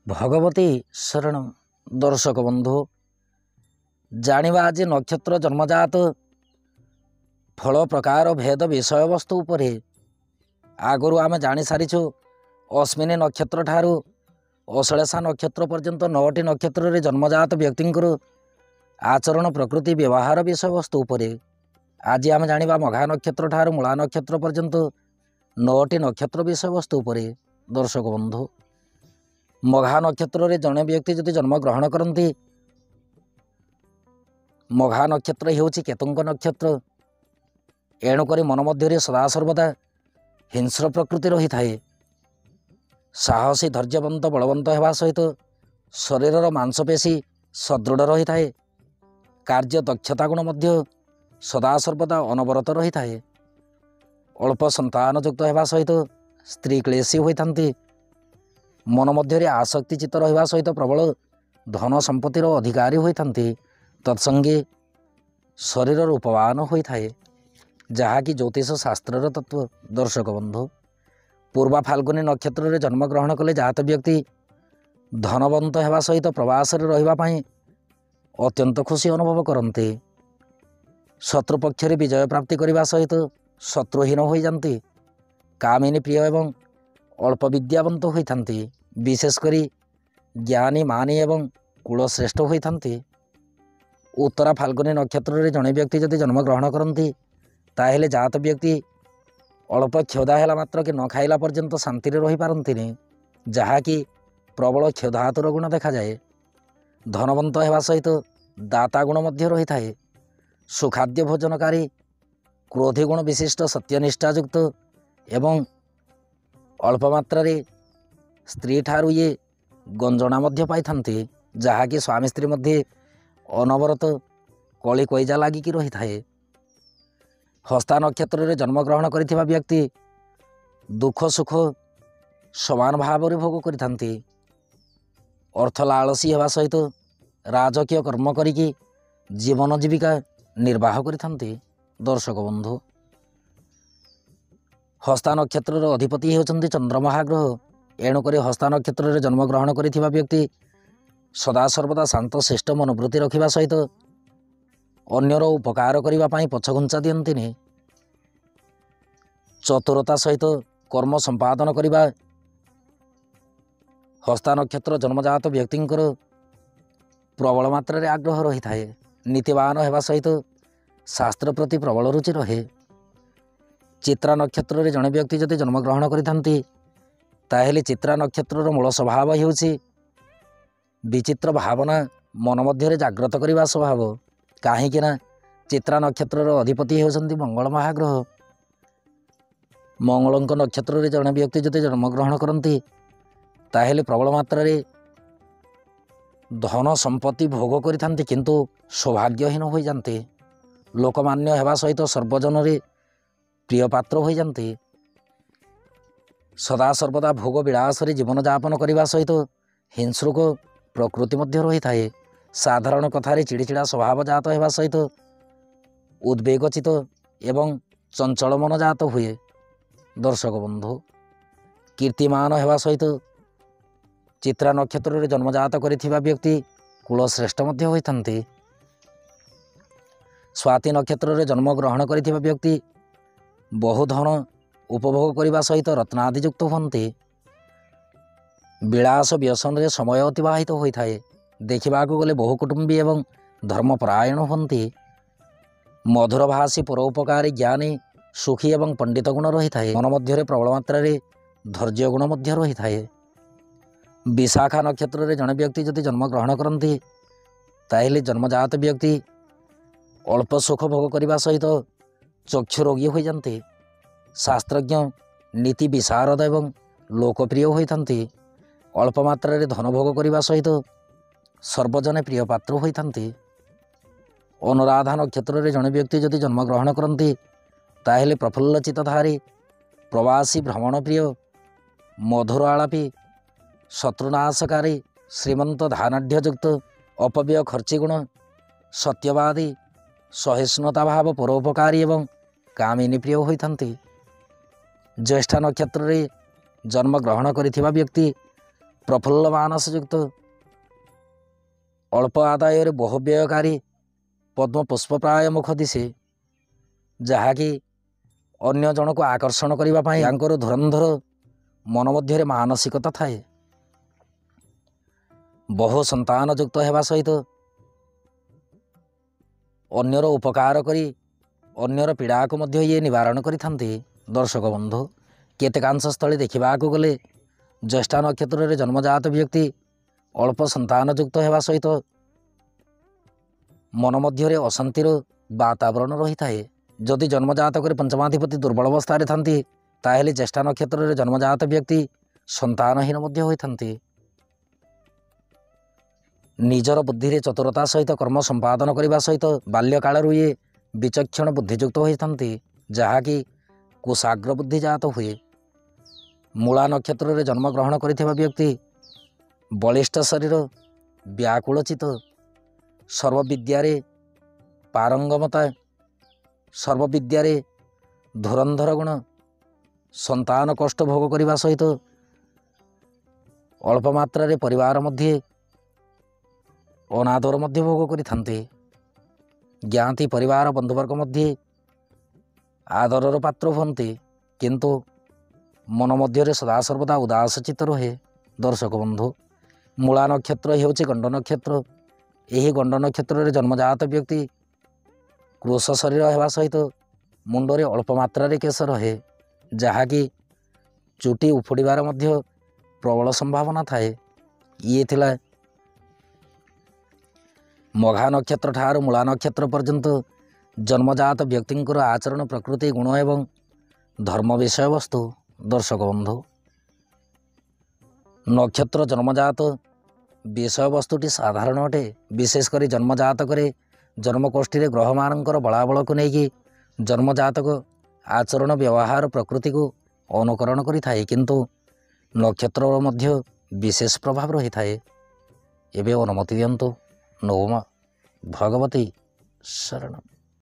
भगवती शरण दर्शक बंधु जानिबा आज नक्षत्र जन्मजात फल प्रकार भेद विषय वस्तु उपरे आगु आम जानी सारीचु। अश्विनी नक्षत्र ठारू अश्लेषा नक्षत्र पर्यंत 9टी नक्षत्र रे जन्मजात व्यक्ति आचरण प्रकृति व्यवहार विषय वस्तु उपरे आज आम जानिबा मघा नक्षत्र ठारू मूला नक्षत्र पर्यंत 9टी नक्षत्र विषय वस्तु उपरे। दर्शक बंधु मघा नक्षत्र रे जड़े व्यक्ति जदि जन्म ग्रहण करती मघा नक्षत्र हेउछि केतुंक नक्षत्र। एणुक मन मध्य सदा सर्वदा हिंस्र प्रकृति रही थाए। साहसी धैर्यवंत बलवंत होगा सहित शरीरर मांसपेशी सदृढ़ रही थाए। कार्य दक्षता गुण मध्य सदा सर्वदा अनवरत रही थाए। अल्प संतानयुक्त होगा सहित स्त्री क्लेशी होती। मन मध्य आसक्ति चित्त रहा सहित प्रबल धन संपत्तिर अधिकारी होती। तत्संगे शरीर उपवान होता है जहाँकि ज्योतिष शास्त्र तत्व। दर्शक बंधु पूर्वा फाल्गुनी नक्षत्र रे जन्म ग्रहण कले जात व्यक्ति धनवंत होगा सहित प्रवास रही अत्यंत खुशी अनुभव करते। शत्रु पक्ष विजय प्राप्ति करने सहित शत्रुहीन हो जाती। कामिनी प्रिय एवं अल्प विद्यावंत होती। विशेषकर ज्ञानी मानी एवं कुलश्रेष्ठ होती। उत्तरा फाल्गुनी नक्षत्र रे जड़े व्यक्ति जदि जन्म ग्रहण करती ताहेले जात व्यक्ति अल्प क्षुधा है मात्र कि न खाइला पर्यंत शांति रही पारती। जहाँकि प्रबल क्षुधातुर गुण देखा जाए। धनवंत होगा सहित दाता गुण मध्य रही थाए। सुखाद्य भोजनकारी क्रोधी गुण विशिष्ट सत्यनिष्ठायुक्त एवं अल्प मात्रा स्त्री ठारू ये गंजना मध्य पाई थांती। जहाँकि स्वामी स्त्री मध्य अनवरत कली कईजा लागिकी रही थाए। हस्ता नक्षत्र रे जन्म ग्रहण करिथिबा व्यक्ति दुख सुख समान भाव में भोग करिथांती। अर्थ लालसी होगा सहित राजकीय कर्म करिकी जीवन जीविका निर्वाह करिथांती। दर्शक बंधु हस्ता नक्षत्र अधिपति होचंती चंद्रमहाग्रह। एणुक हस्ता नक्षत्र रे जन्म ग्रहण करिथिबा व्यक्ति सदा सर्वदा शांत श्रेष्ठ मनोवृत्ति रखा सहित अन्यर उपकार करने पछघुंचा दियंतिनि। चतुरता सहित कर्म संपादन करने हस्ता नक्षत्र जन्मजात व्यक्ति प्रबल मात्रा आग्रह रही थाए। नीतिवान होगा सहित शास्त्र प्रति प्रबल रुचि रहे। चित्रा नक्षत्र रे जड़े व्यक्ति जदि जन्म ग्रहण करती ताहेले चित्रा नक्षत्र मूल स्वभाव हेउछि विचित्र भावना मन मध्य जाग्रत करने स्वभाव। कहीं चित्रा नक्षत्र अधिपति होती मंगल महाग्रह। मंगलंक नक्षत्र रे जड़े व्यक्ति जदि जन्म ग्रहण करती ताहेले प्रबल मात्रा धन संपत्ति भोग करिथांती किंतु सौभाग्यहीन हो जाते। लोकमान्य होगा सहित सर्वजन प्रिय पात्र हो जाते। सदा सर्वदा भोग विलास जीवन यापन करने सहित हिंस्रुक प्रकृति मध्य रही थाए। साधारण कथार चिड़चिड़ा स्वभाव जात होगा सहित उद्वेगचित एवं चंचल मन जात हुए। दर्शक बंधु कीर्तिमान होगा सहित चित्रा नक्षत्र रे जन्मजात करिथिबा व्यक्ति कुलश्रेष्ठ मध्य होइथांती। स्वाति नक्षत्र रे जन्म ग्रहण करिथिबा व्यक्ति बहु धन उपभोग करने सहित रत्नादियुक्त होती। विलास व्यसन रे समय अतिवाहित होता है। देखा गले बहु कुटुंबी एवं धर्मपरायण होती। मधुर भाषी परोपकारी ज्ञानी सुखी एवं पंडित गुण रही थाए। मन मध्य प्रबल मात्रा धैर्य गुण मध्य रही थाए। विशाखा नक्षत्र रे जड़े व्यक्ति जदि जन्म ग्रहण करती ताहेले जन्मजात व्यक्ति अल्प सुख भोग करने सहित चक्षु रोगी हो जाते। शास्त्रज्ञ नीति विशारद एवं लोकप्रिय होती। अल्प मात्रा धन भोग करने सहित सर्वजने प्रिय पात्र होती। अनुराधा नक्षत्र रे जड़े व्यक्ति जदि जन्म ग्रहण करती ताहेले प्रफुल्ल चित्तधारी प्रवासी भ्रमण प्रिय मधुर आलापी शत्रुनाशकारी श्रीमंत धानाढ़युक्त अपव्यय खर्ची गुण सत्यवादी सहिष्णुता भाव परोपकारी एवं कामिनी प्रिय होती। ज्येष्ठा नक्षत्र रे जन्म ग्रहण करिथिबा व्यक्ति ପ୍ରଫୁଲ୍ଲ ମାନସଯୁକ୍ତ, ଅଳ୍ପ ଆଦାୟରେ ବହୁ ବ୍ୟୟକାରୀ ପଦ୍ମ ପୁଷ୍ପପ୍ରାୟ ମୁଖ ଦିଶେ, ଯାହାକି ଅନ୍ୟ ଜଣକୁ ଆକର୍ଷଣ କରିବା ପାଇଁ ତାଙ୍କର ଧୁରନ୍ଧର ମନ ମଧ୍ୟରେ ମାନସିକତା ଥାଏ। ବହୁ ସନ୍ତାନ ଯୁକ୍ତ ହେବା ସହିତ ଅନ୍ୟର ଉପକାର କରି ଅନ୍ୟର ପୀଡ଼ାକୁ ମଧ୍ୟ ଇଏ ନିବାରଣ କରିଥାନ୍ତି। ଦର୍ଶକ ବନ୍ଧୁ, କେତେକାଂଶ ସ୍ଥଳେ ଦେଖିବାକୁ ଗଲେ ଜ୍ୟେଷ୍ଠା ନକ୍ଷତ୍ରରେ ଜନ୍ମଜାତ ବ୍ୟକ୍ତି ଅଳ୍ପ ସନ୍ତାନ ଯୁକ୍ତ ହେବା ସହିତ ମନ ମଧ୍ୟରେ ଅଶାନ୍ତିର ବାତାବରଣ ରହିଥାଏ। ଯଦି ଜନ୍ମଜାତକରେ ପଞ୍ଚମାଧିପତି ଦୁର୍ବଳ ଅବସ୍ଥାରେ ଥାନ୍ତି, ତାହେଲେ ଜ୍ୟେଷ୍ଠା ନକ୍ଷତ୍ରରେ ଜନ୍ମଜାତ ବ୍ୟକ୍ତି ସନ୍ତାନହୀନ ମଧ୍ୟ ହୋଇଥାନ୍ତି। ନିଜର ବୁଦ୍ଧିରେ ଚତୁରତା ସହିତ କର୍ମ ସମ୍ପାଦନ କରିବା ସହିତ ବାଲ୍ୟକାଳରୁ ଇଏ ବିଚକ୍ଷଣ ବୁଦ୍ଧିଯୁକ୍ତ ହୋଇଥାନ୍ତି, ଯାହାକି କୁଶାଗ୍ର ବୁଦ୍ଧିଜାତ ହୁଏ। ମୂଳା ନକ୍ଷତ୍ରରେ ଜନ୍ମଗ୍ରହଣ କରିଥିବା ବ୍ୟକ୍ତି ବଳିଷ୍ଠ ଶରୀର, ବ୍ୟାକୁଳଚିତ, ସର୍ବବିଦ୍ୟାରେ ପାରଙ୍ଗମତା, ସର୍ବବିଦ୍ୟାରେ ଧୁରନ୍ଧର ଗୁଣ, ସନ୍ତାନ କଷ୍ଟ ଭୋଗ କରିବା ସହିତ ଅଳ୍ପ ମାତ୍ରାରେ ପରିବାର ମଧ୍ୟରେ ଅନାଦର ମଧ୍ୟ ଭୋଗ କରିଥାନ୍ତି। ଜ୍ଞାତି ପରିବାର ବନ୍ଧୁବର୍ଗ ମଧ୍ୟରେ ଆଦରର ପାତ୍ର ହୁଅନ୍ତି, କିନ୍ତୁ ମନ ମଧ୍ୟରେ ସଦାସର୍ବଦା ଉଦାସଚିତ ରୁହେ। ଦର୍ଶକ ବନ୍ଧୁ, ମୂଳା ନକ୍ଷତ୍ର ହେଉଛି ଗଣ୍ଡ ନକ୍ଷତ୍ର। ଏହି ଗଣ୍ଡ ନକ୍ଷତ୍ରରେ ଜନ୍ମଜାତ ବ୍ୟକ୍ତି କୃଶ ଶରୀର ହେବା ସହିତ ମୁଣ୍ଡରେ ଅଳ୍ପ ମାତ୍ରାରେ କେଶ ରହେ, ଯାହାକି ଚୁଟି ଉପୁଡ଼ିବାର ମଧ୍ୟ ପ୍ରବଳ ସମ୍ଭାବନା ଥାଏ। ଇଏ ଥିଲା ମଘା ନକ୍ଷତ୍ର ଠାରୁ ମୂଳା ନକ୍ଷତ୍ର ପର୍ଯ୍ୟନ୍ତ ଜନ୍ମଜାତ ବ୍ୟକ୍ତିଙ୍କର ଆଚରଣ, ପ୍ରକୃତି, ଗୁଣ ଏବଂ ଧର୍ମ ବିଷୟବସ୍ତୁ। ଦର୍ଶକ ବନ୍ଧୁ, ନକ୍ଷତ୍ର ଜନ୍ମଜାତ ବିଷୟବସ୍ତୁଟି ସାଧାରଣ ଅଟେ। ବିଶେଷ କରି ଜନ୍ମଜାତକରେ ଜନ୍ମକୋଷ୍ଠୀରେ ଗ୍ରହମାନଙ୍କର ବଳାବଳକୁ ନେଇକି ଜନ୍ମଜାତକ ଆଚରଣ, ବ୍ୟବହାର, ପ୍ରକୃତିକୁ ଅନୁକରଣ କରିଥାଏ, କିନ୍ତୁ ନକ୍ଷତ୍ରର ମଧ୍ୟ ବିଶେଷ ପ୍ରଭାବ ରହିଥାଏ। ଏବେ ଅନୁମତି ଦିଅନ୍ତୁ। ନୌମା ଭଗବତୀ ଶରଣ।